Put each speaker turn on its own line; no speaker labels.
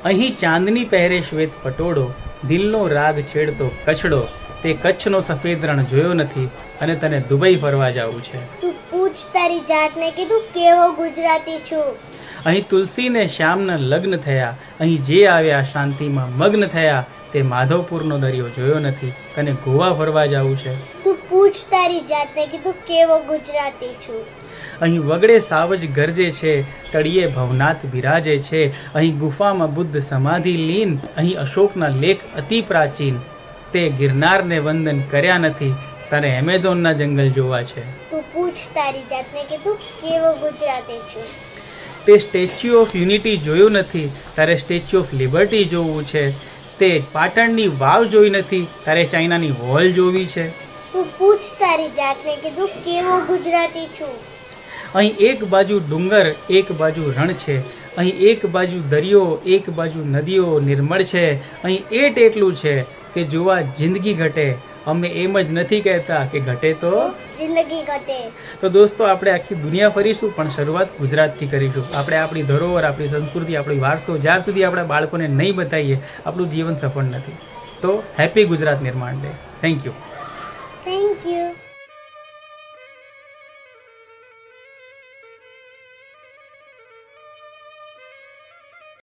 અહીં ચાંદની પહેરે શ્વેત પટોળો, દિલનો રાગ છેડતો કચડો, તે કચ્છનો સફેદ રણ જોયો નથી અને તને દુબઈ ફરવા જવું છે.
તું પૂછ તારી જાતને કે તું કેવો ગુજરાતી છું.
અહીં તુલસીને શ્યામના લગ્ન થયા, અહીં જે આવ્યા શાંતિમાં મગ્ન થયા, તે માધવપુરનો દરિયો જોયો નથી, તને ગોવા ફરવા જવું છે.
તું પૂછ તારી જાતને કે તું કેવો ગુજરાતી છું.
અહીં વગડે સાવજ ગરજે છે, તળિયે ભવનાથ બિરાજે છે, અહીં ગુફામાં બુદ્ધ સમાધિ લીન, અહીં અશોકના લેખ અતિ પ્રાચીન, તે ગિરનારને વંદન કર્યા નથી, તને એમેઝોનના જંગલ જોવા છે.
તું પૂછ તારી જાતને કે તું કેવો ગુજરાતી છું.
તે સ્ટેચ્યુ ઓફ યુનિટી જોયું નથી, તારે સ્ટેચ્યુ ઓફ લિબર્ટી જોવું છે. તે પાટણની વાવ જોઈ નથી, તારે ચાઇનાની વોલ જોવી છે.
તું પૂછ તારી જાતને કે તું કેવો ગુજરાતી છું.
અહીં એક બાજુ ડુંગર, એક બાજુ રણ છે, અહીં એક બાજુ દરિયો, એક બાજુ નદીઓ નિર્મળ છે, અહીં એટલું છે કે જોવા જિંદગી ઘટે. અમે એમ જ નથી કહેતા કે ઘટે તો
જિંદગી ઘટે.
તો દોસ્તો, આપણે આખી દુનિયા ફરીશું, પણ શરૂઆત ગુજરાતથી કરીશું. આપણે આપણી ધરોહર, આપણી સંસ્કૃતિ, આપણી વારસો જ્યાર સુધી આપણા બાળકોને નહીં બતાવીએ, આપણું જીવન સફળ નથી. તો હેપી ગુજરાત નિર્માણ ડે. Thank you.